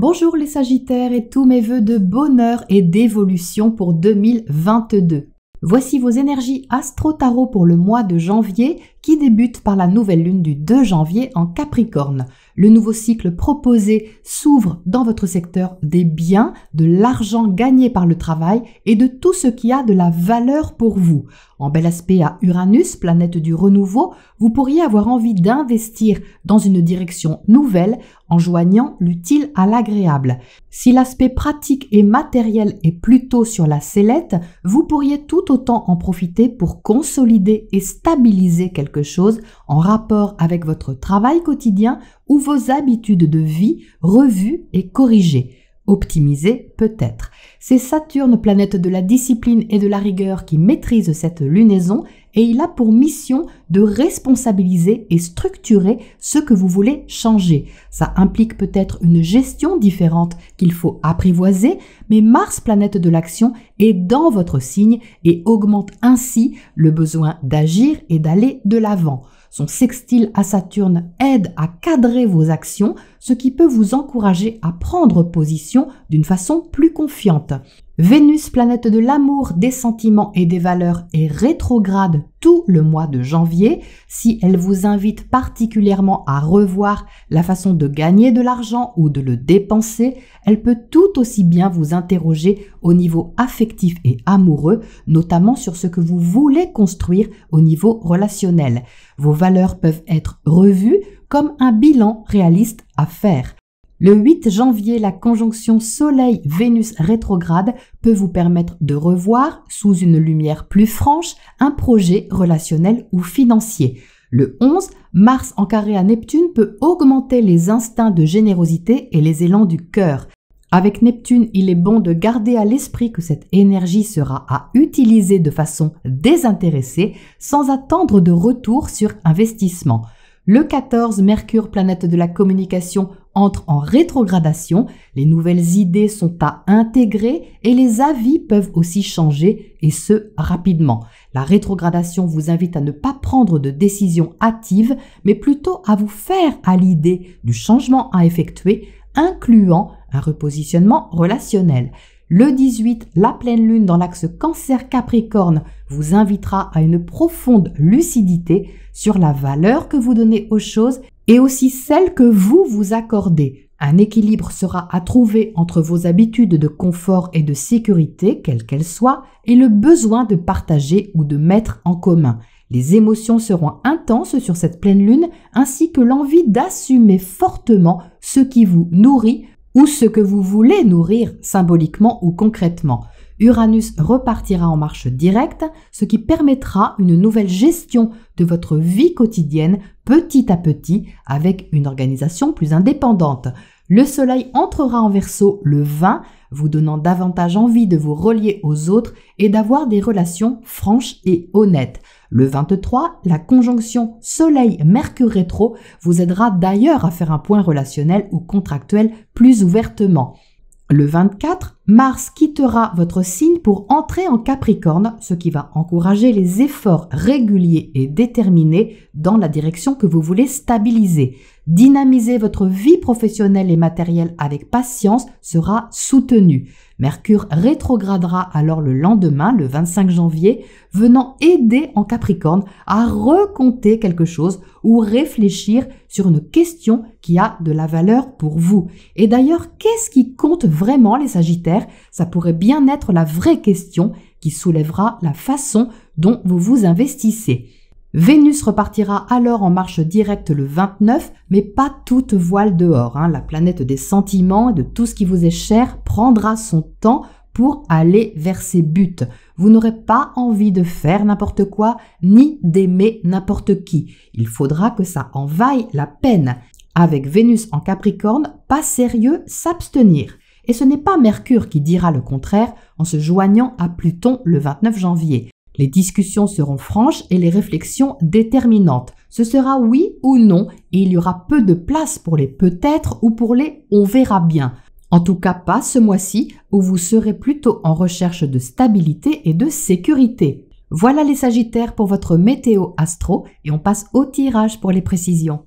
Bonjour les Sagittaires et tous mes vœux de bonheur et d'évolution pour 2022. Voici vos énergies astro-tarot pour le mois de janvier qui débute par la nouvelle lune du 2 janvier en Capricorne. Le nouveau cycle proposé s'ouvre dans votre secteur des biens, de l'argent gagné par le travail et de tout ce qui a de la valeur pour vous. En bel aspect à Uranus, planète du renouveau, vous pourriez avoir envie d'investir dans une direction nouvelle en joignant l'utile à l'agréable. Si l'aspect pratique et matériel est plutôt sur la sellette, vous pourriez tout autant en profiter pour consolider et stabiliser quelque chose en rapport avec votre travail quotidien ou vos habitudes de vie revues et corrigées. Optimisées peut-être. C'est Saturne, planète de la discipline et de la rigueur, qui maîtrise cette lunaison et il a pour mission de responsabiliser et structurer ce que vous voulez changer. Ça implique peut-être une gestion différente qu'il faut apprivoiser, mais Mars, planète de l'action, est dans votre signe et augmente ainsi le besoin d'agir et d'aller de l'avant. Son sextile à Saturne aide à cadrer vos actions, ce qui peut vous encourager à prendre position d'une façon plus confiante. Vénus, planète de l'amour, des sentiments et des valeurs, est rétrograde tout le mois de janvier. Si elle vous invite particulièrement à revoir la façon de gagner de l'argent ou de le dépenser, elle peut tout aussi bien vous interroger au niveau affectif et amoureux, notamment sur ce que vous voulez construire au niveau relationnel. Vos valeurs peuvent être revues comme un bilan réaliste à faire. Le 8 janvier, la conjonction Soleil-Vénus rétrograde peut vous permettre de revoir, sous une lumière plus franche, un projet relationnel ou financier. Le 11, Mars en carré à Neptune peut augmenter les instincts de générosité et les élans du cœur. Avec Neptune, il est bon de garder à l'esprit que cette énergie sera à utiliser de façon désintéressée, sans attendre de retour sur investissement. Le 14, Mercure, planète de la communication, entre en rétrogradation, les nouvelles idées sont à intégrer et les avis peuvent aussi changer, et ce, rapidement. La rétrogradation vous invite à ne pas prendre de décisions hâtives, mais plutôt à vous faire à l'idée du changement à effectuer, incluant un repositionnement relationnel. Le 18, la pleine lune dans l'axe Cancer-Capricorne vous invitera à une profonde lucidité sur la valeur que vous donnez aux choses et aussi celle que vous vous accordez. Un équilibre sera à trouver entre vos habitudes de confort et de sécurité, quelles qu'elles soient, et le besoin de partager ou de mettre en commun. Les émotions seront intenses sur cette pleine lune, ainsi que l'envie d'assumer fortement ce qui vous nourrit ou ce que vous voulez nourrir symboliquement ou concrètement. Uranus repartira en marche directe, ce qui permettra une nouvelle gestion de votre vie quotidienne petit à petit avec une organisation plus indépendante. Le Soleil entrera en Verseau le 20, vous donnant davantage envie de vous relier aux autres et d'avoir des relations franches et honnêtes. Le 23, la conjonction Soleil-Mercure rétro vous aidera d'ailleurs à faire un point relationnel ou contractuel plus ouvertement. Le 24, Mars quittera votre signe pour entrer en Capricorne, ce qui va encourager les efforts réguliers et déterminés dans la direction que vous voulez stabiliser. Dynamiser votre vie professionnelle et matérielle avec patience sera soutenu. Mercure rétrogradera alors le lendemain, le 25 janvier, venant aider en Capricorne à recompter quelque chose ou réfléchir sur une question qui a de la valeur pour vous. Et d'ailleurs, qu'est-ce qui compte vraiment, les Sagittaires? Ça pourrait bien être la vraie question qui soulèvera la façon dont vous vous investissez. Vénus repartira alors en marche directe le 29, mais pas toute voile dehors. La planète des sentiments et de tout ce qui vous est cher prendra son temps pour aller vers ses buts. Vous n'aurez pas envie de faire n'importe quoi, ni d'aimer n'importe qui. Il faudra que ça en vaille la peine. Avec Vénus en Capricorne, pas sérieux, s'abstenir. Et ce n'est pas Mercure qui dira le contraire en se joignant à Pluton le 29 janvier. Les discussions seront franches et les réflexions déterminantes. Ce sera oui ou non et il y aura peu de place pour les peut-être ou pour les on verra bien. En tout cas pas ce mois-ci où vous serez plutôt en recherche de stabilité et de sécurité. Voilà les Sagittaires pour votre météo astro et on passe au tirage pour les précisions.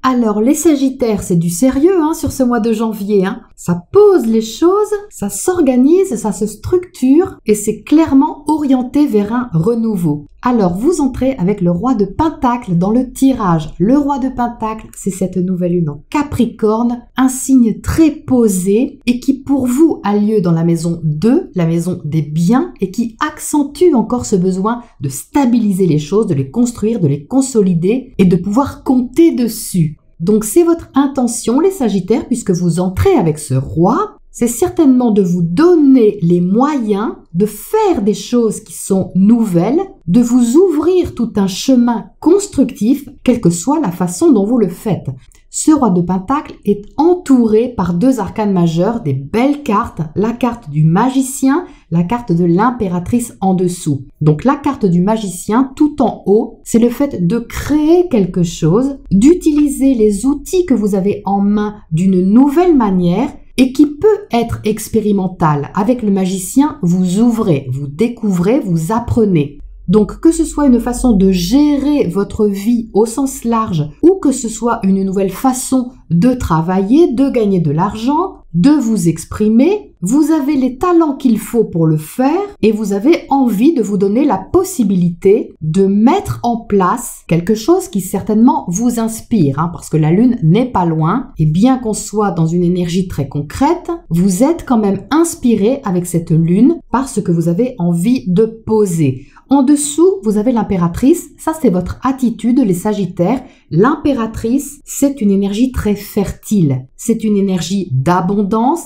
Alors les Sagittaires, c'est du sérieux sur ce mois de janvier. Ça pose les choses, ça s'organise, ça se structure et c'est clairement orienté vers un renouveau. Alors vous entrez avec le roi de Pentacle dans le tirage. Le roi de Pentacle, c'est cette nouvelle lune en Capricorne, un signe très posé et qui pour vous a lieu dans la maison 2, la maison des biens, et qui accentue encore ce besoin de stabiliser les choses, de les construire, de les consolider et de pouvoir compter dessus. Donc c'est votre intention les Sagittaires, puisque vous entrez avec ce roi, c'est certainement de vous donner les moyens de faire des choses qui sont nouvelles, de vous ouvrir tout un chemin constructif, quelle que soit la façon dont vous le faites. Ce roi de Pentacle est entouré par 2 arcanes majeures, des belles cartes, la carte du magicien, la carte de l'impératrice en dessous. Donc la carte du magicien tout en haut, c'est le fait de créer quelque chose, d'utiliser les outils que vous avez en main d'une nouvelle manière et qui peut être expérimental. Avec le magicien, vous ouvrez, vous découvrez, vous apprenez. Donc que ce soit une façon de gérer votre vie au sens large ou que ce soit une nouvelle façon de travailler, de gagner de l'argent, de vous exprimer, vous avez les talents qu'il faut pour le faire et vous avez envie de vous donner la possibilité de mettre en place quelque chose qui certainement vous inspire, parce que la lune n'est pas loin et bien qu'on soit dans une énergie très concrète, vous êtes quand même inspiré avec cette lune par ce que vous avez envie de poser. En dessous, vous avez l'impératrice, ça c'est votre attitude les Sagittaires. L'impératrice, c'est une énergie très fertile, c'est une énergie d'abondance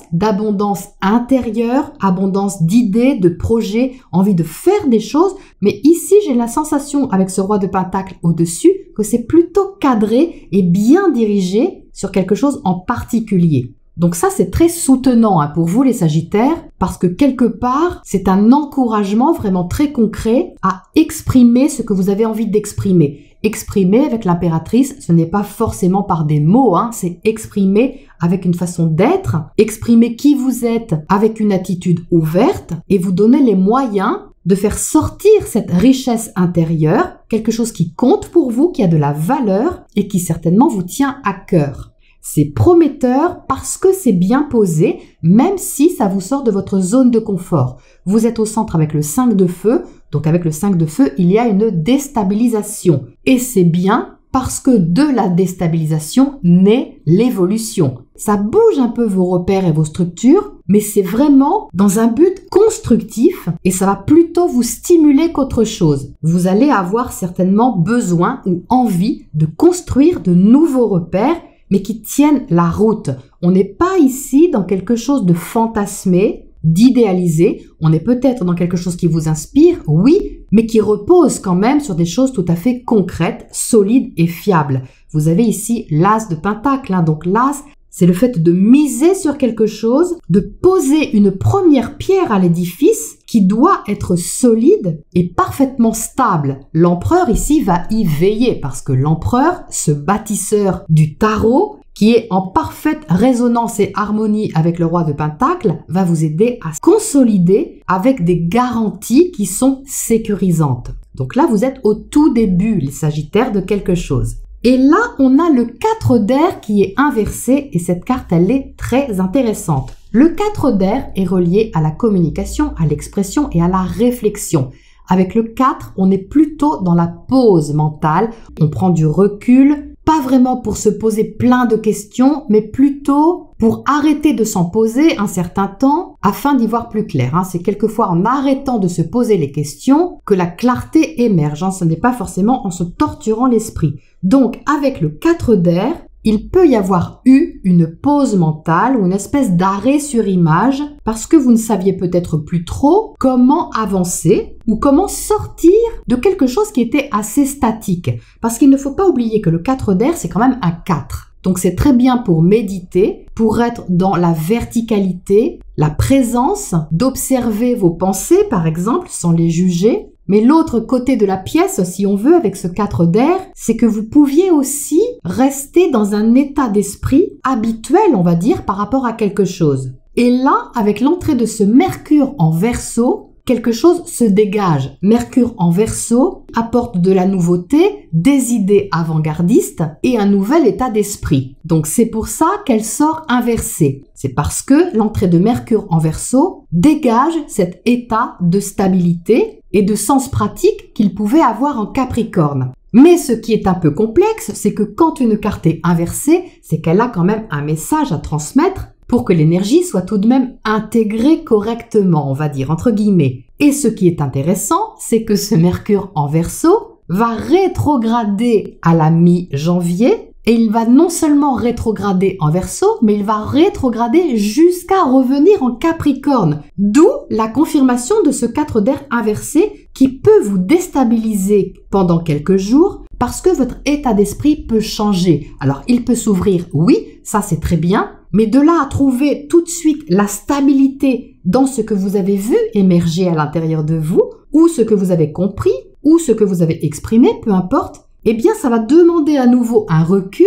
intérieure, abondance d'idées, de projets, envie de faire des choses, mais ici j'ai la sensation avec ce roi de Pentacle au-dessus que c'est plutôt cadré et bien dirigé sur quelque chose en particulier. Donc ça, c'est très soutenant pour vous les Sagittaires parce que quelque part, c'est un encouragement vraiment très concret à exprimer ce que vous avez envie d'exprimer. Exprimer avec l'impératrice, ce n'est pas forcément par des mots, c'est exprimer avec une façon d'être, exprimer qui vous êtes avec une attitude ouverte et vous donner les moyens de faire sortir cette richesse intérieure, quelque chose qui compte pour vous, qui a de la valeur et qui certainement vous tient à cœur. C'est prometteur parce que c'est bien posé, même si ça vous sort de votre zone de confort. Vous êtes au centre avec le 5 de feu, donc avec le 5 de feu, il y a une déstabilisation. Et c'est bien parce que de la déstabilisation naît l'évolution. Ça bouge un peu vos repères et vos structures, mais c'est vraiment dans un but constructif et ça va plutôt vous stimuler qu'autre chose. Vous allez avoir certainement besoin ou envie de construire de nouveaux repères mais qui tiennent la route. On n'est pas ici dans quelque chose de fantasmé, d'idéalisé. On est peut-être dans quelque chose qui vous inspire, oui, mais qui repose quand même sur des choses tout à fait concrètes, solides et fiables. Vous avez ici l'as de Pentacle, donc l'as, c'est le fait de miser sur quelque chose, de poser une première pierre à l'édifice qui doit être solide et parfaitement stable. L'empereur ici va y veiller parce que l'empereur, ce bâtisseur du tarot, qui est en parfaite résonance et harmonie avec le roi de Pentacle, va vous aider à consolider avec des garanties qui sont sécurisantes. Donc là, vous êtes au tout début, les Sagittaires, de quelque chose. Et là, on a le 4 d'air qui est inversé et cette carte, elle est très intéressante. Le 4 d'air est relié à la communication, à l'expression et à la réflexion. Avec le 4, on est plutôt dans la pause mentale. On prend du recul, pas vraiment pour se poser plein de questions, mais plutôt pour arrêter de s'en poser un certain temps afin d'y voir plus clair. C'est quelquefois en arrêtant de se poser les questions que la clarté émerge. Ce n'est pas forcément en se torturant l'esprit. Donc, avec le 4 d'air, il peut y avoir eu une pause mentale ou une espèce d'arrêt sur image parce que vous ne saviez peut-être plus trop comment avancer ou comment sortir de quelque chose qui était assez statique. Parce qu'il ne faut pas oublier que le 4 d'air, c'est quand même un 4. Donc c'est très bien pour méditer, pour être dans la verticalité, la présence, d'observer vos pensées par exemple sans les juger. Mais l'autre côté de la pièce, si on veut, avec ce 4 d'air, c'est que vous pouviez aussi rester dans un état d'esprit habituel, on va dire, par rapport à quelque chose. Et là, avec l'entrée de ce Mercure en Verseau, quelque chose se dégage. Mercure en Verseau apporte de la nouveauté, des idées avant-gardistes et un nouvel état d'esprit. Donc c'est pour ça qu'elle sort inversée. C'est parce que l'entrée de Mercure en Verseau dégage cet état de stabilité et de sens pratique qu'il pouvait avoir en Capricorne. Mais ce qui est un peu complexe, c'est que quand une carte est inversée, c'est qu'elle a quand même un message à transmettre pour que l'énergie soit tout de même intégrée correctement, on va dire, entre guillemets. Et ce qui est intéressant, c'est que ce Mercure en Verseau va rétrograder à la mi-janvier, et il va non seulement rétrograder en Verseau, mais il va rétrograder jusqu'à revenir en Capricorne. D'où la confirmation de ce 4 d'air inversé qui peut vous déstabiliser pendant quelques jours parce que votre état d'esprit peut changer. Alors, il peut s'ouvrir, oui, ça c'est très bien, mais de là à trouver tout de suite la stabilité dans ce que vous avez vu émerger à l'intérieur de vous, ou ce que vous avez compris, ou ce que vous avez exprimé, peu importe, eh bien ça va demander à nouveau un recul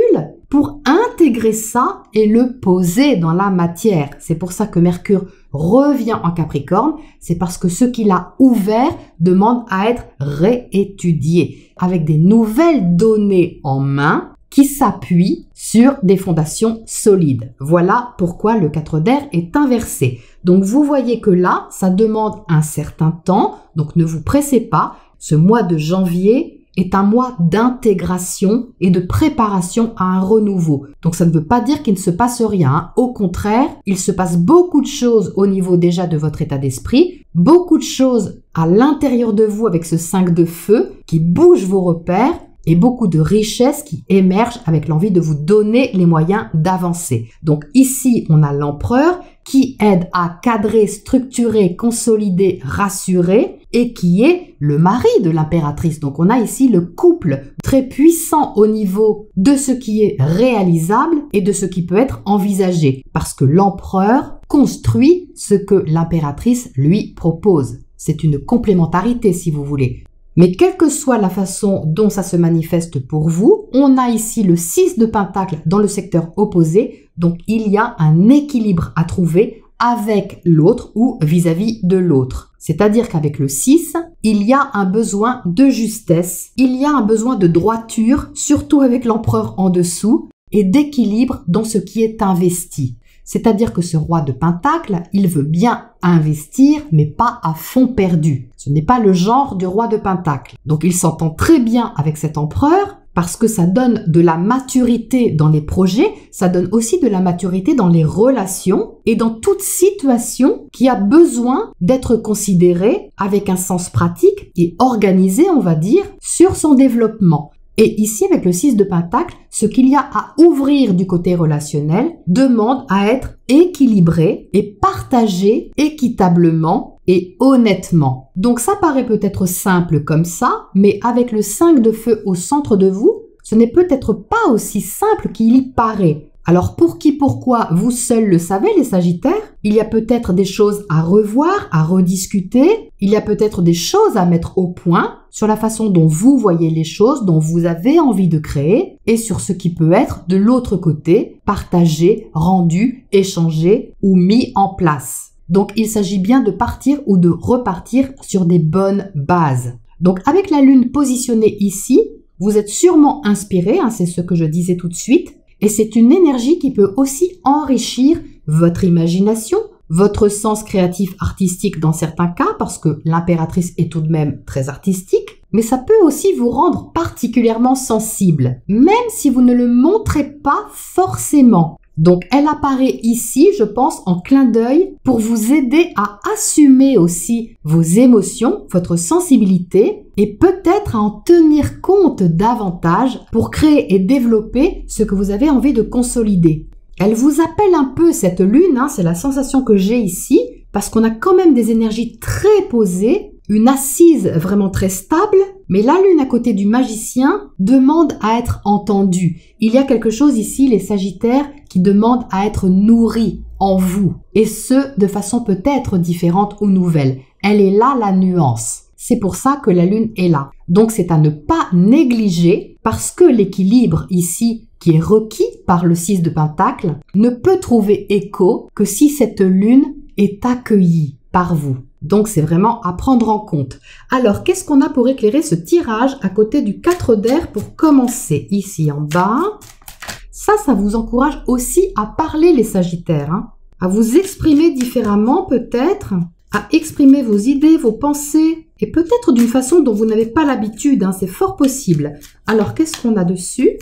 pour intégrer ça et le poser dans la matière. C'est pour ça que Mercure revient en Capricorne, c'est parce que ce qu'il a ouvert demande à être réétudié, avec des nouvelles données en main, qui s'appuie sur des fondations solides. Voilà pourquoi le 4 d'air est inversé. Donc vous voyez que là, ça demande un certain temps, donc ne vous pressez pas. Ce mois de janvier est un mois d'intégration et de préparation à un renouveau. Donc ça ne veut pas dire qu'il ne se passe rien, hein. Au contraire, il se passe beaucoup de choses au niveau déjà de votre état d'esprit, beaucoup de choses à l'intérieur de vous avec ce 5 de feu qui bouge vos repères, et beaucoup de richesses qui émergent avec l'envie de vous donner les moyens d'avancer. Donc ici, on a l'empereur qui aide à cadrer, structurer, consolider, rassurer et qui est le mari de l'impératrice. Donc on a ici le couple très puissant au niveau de ce qui est réalisable et de ce qui peut être envisagé parce que l'empereur construit ce que l'impératrice lui propose. C'est une complémentarité si vous voulez. Mais quelle que soit la façon dont ça se manifeste pour vous, on a ici le 6 de Pentacle dans le secteur opposé, donc il y a un équilibre à trouver avec l'autre ou vis-à-vis de l'autre. C'est-à-dire qu'avec le 6, il y a un besoin de justesse, il y a un besoin de droiture, surtout avec l'empereur en dessous, et d'équilibre dans ce qui est investi. C'est-à-dire que ce roi de Pentacle, il veut bien investir, mais pas à fond perdu. Ce n'est pas le genre du roi de Pentacle. Donc il s'entend très bien avec cet empereur parce que ça donne de la maturité dans les projets, ça donne aussi de la maturité dans les relations et dans toute situation qui a besoin d'être considérée avec un sens pratique et organisé, on va dire, sur son développement. Et ici, avec le 6 de Pentacle, ce qu'il y a à ouvrir du côté relationnel demande à être équilibré et partagé équitablement et honnêtement. Donc ça paraît peut-être simple comme ça, mais avec le 5 de feu au centre de vous, ce n'est peut-être pas aussi simple qu'il y paraît. Alors pour qui, pourquoi, vous seuls le savez les Sagittaires, il y a peut-être des choses à revoir, à rediscuter, il y a peut-être des choses à mettre au point sur la façon dont vous voyez les choses, dont vous avez envie de créer et sur ce qui peut être de l'autre côté, partagé, rendu, échangé ou mis en place. Donc il s'agit bien de partir ou de repartir sur des bonnes bases. Donc avec la lune positionnée ici, vous êtes sûrement inspiré, c'est ce que je disais tout de suite, et c'est une énergie qui peut aussi enrichir votre imagination, votre sens créatif artistique dans certains cas, parce que l'impératrice est tout de même très artistique, mais ça peut aussi vous rendre particulièrement sensible, même si vous ne le montrez pas forcément. Donc elle apparaît ici, je pense, en clin d'œil pour vous aider à assumer aussi vos émotions, votre sensibilité et peut-être à en tenir compte davantage pour créer et développer ce que vous avez envie de consolider. Elle vous appelle un peu cette lune, c'est la sensation que j'ai ici, parce qu'on a quand même des énergies très posées, une assise vraiment très stable, mais la lune à côté du magicien demande à être entendue. Il y a quelque chose ici, les Sagittaires, qui demande à être nourri en vous, et ce, de façon peut-être différente ou nouvelle. Elle est là, la nuance. C'est pour ça que la lune est là. Donc c'est à ne pas négliger, parce que l'équilibre ici, qui est requis par le 6 de Pentacle, ne peut trouver écho que si cette lune est accueillie par vous. Donc c'est vraiment à prendre en compte. Alors qu'est-ce qu'on a pour éclairer ce tirage à côté du 4 d'air pour commencer? Ici en bas. Ça vous encourage aussi à parler les Sagittaires, hein, à vous exprimer différemment peut-être, à exprimer vos idées, vos pensées, et peut-être d'une façon dont vous n'avez pas l'habitude, hein, c'est fort possible. Alors qu'est-ce qu'on a dessus?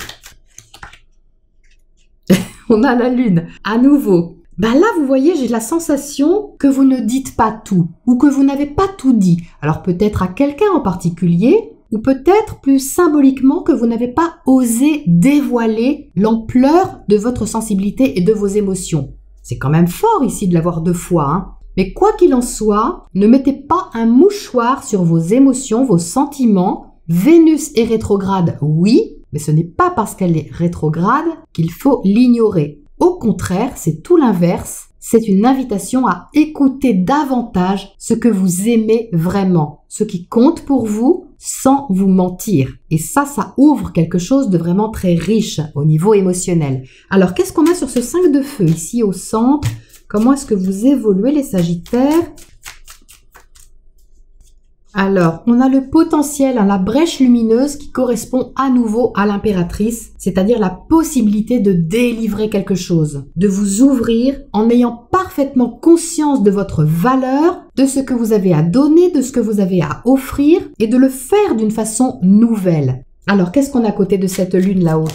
On a la lune, à nouveau. Ben là, vous voyez, j'ai la sensation que vous ne dites pas tout, ou que vous n'avez pas tout dit. Alors peut-être à quelqu'un en particulier, ou peut-être plus symboliquement que vous n'avez pas osé dévoiler l'ampleur de votre sensibilité et de vos émotions. C'est quand même fort ici de l'avoir 2 fois, hein. Mais quoi qu'il en soit, ne mettez pas un mouchoir sur vos émotions, vos sentiments. Vénus est rétrograde, oui, mais ce n'est pas parce qu'elle est rétrograde qu'il faut l'ignorer. Au contraire, c'est tout l'inverse. C'est une invitation à écouter davantage ce que vous aimez vraiment, ce qui compte pour vous, sans vous mentir. Et ça ouvre quelque chose de vraiment très riche au niveau émotionnel. Alors, qu'est-ce qu'on a sur ce 5 de feu ici au centre? Comment est-ce que vous évoluez les Sagittaires? Alors, on a le potentiel, hein, la brèche lumineuse qui correspond à nouveau à l'impératrice, c'est-à-dire la possibilité de délivrer quelque chose, de vous ouvrir en ayant parfaitement conscience de votre valeur, de ce que vous avez à donner, de ce que vous avez à offrir et de le faire d'une façon nouvelle. Alors, qu'est-ce qu'on a à côté de cette lune là-haut?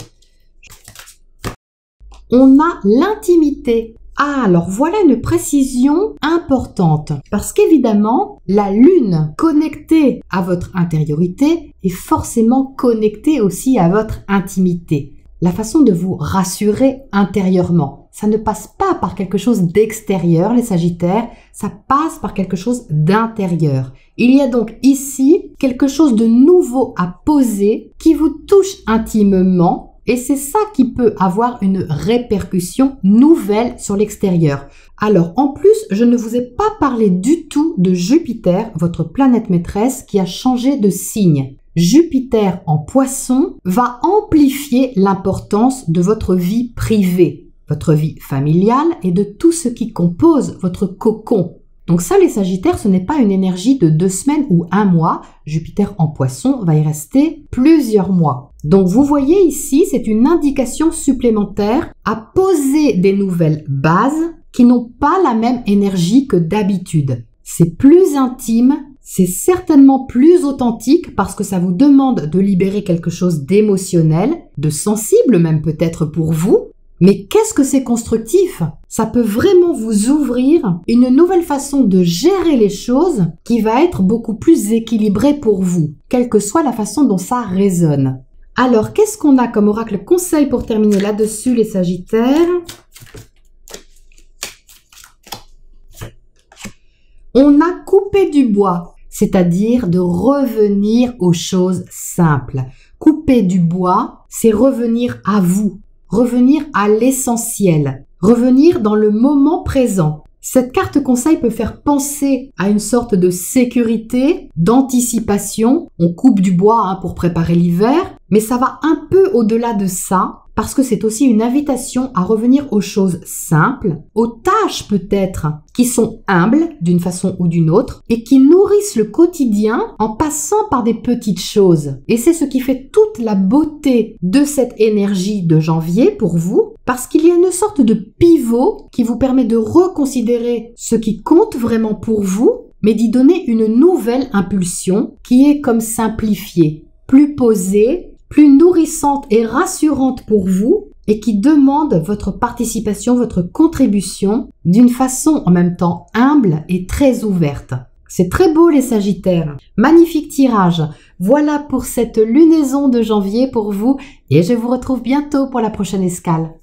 On a l'intimité. Ah, alors voilà une précision importante, parce qu'évidemment, la lune connectée à votre intériorité est forcément connectée aussi à votre intimité. La façon de vous rassurer intérieurement. Ça ne passe pas par quelque chose d'extérieur, les Sagittaires, ça passe par quelque chose d'intérieur. Il y a donc ici quelque chose de nouveau à poser qui vous touche intimement. Et c'est ça qui peut avoir une répercussion nouvelle sur l'extérieur. Alors, en plus, je ne vous ai pas parlé du tout de Jupiter, votre planète maîtresse, qui a changé de signe. Jupiter en Poisson va amplifier l'importance de votre vie privée, votre vie familiale et de tout ce qui compose votre cocon. Donc ça, les Sagittaires, ce n'est pas une énergie de 2 semaines ou 1 mois. Jupiter en Poisson va y rester plusieurs mois. Donc vous voyez ici, c'est une indication supplémentaire à poser des nouvelles bases qui n'ont pas la même énergie que d'habitude. C'est plus intime, c'est certainement plus authentique parce que ça vous demande de libérer quelque chose d'émotionnel, de sensible même peut-être pour vous. Mais qu'est-ce que c'est constructif? Ça peut vraiment vous ouvrir une nouvelle façon de gérer les choses qui va être beaucoup plus équilibrée pour vous, quelle que soit la façon dont ça résonne. Alors, qu'est-ce qu'on a comme oracle conseil pour terminer là-dessus, les Sagittaires? On a coupé du bois, c'est-à-dire de revenir aux choses simples. Couper du bois, c'est revenir à vous. Revenir à l'essentiel, revenir dans le moment présent. Cette carte conseil peut faire penser à une sorte de sécurité, d'anticipation. On coupe du bois hein, pour préparer l'hiver, mais ça va un peu au-delà de ça, parce que c'est aussi une invitation à revenir aux choses simples, aux tâches peut-être, qui sont humbles d'une façon ou d'une autre, et qui nourrissent le quotidien en passant par des petites choses. Et c'est ce qui fait toute la beauté de cette énergie de janvier pour vous, parce qu'il y a une sorte de pivot qui vous permet de reconsidérer ce qui compte vraiment pour vous, mais d'y donner une nouvelle impulsion qui est comme simplifiée, plus posée, plus nourrissante et rassurante pour vous et qui demande votre participation, votre contribution d'une façon en même temps humble et très ouverte. C'est très beau les Sagittaires. Magnifique tirage. Voilà pour cette lunaison de janvier pour vous et je vous retrouve bientôt pour la prochaine escale.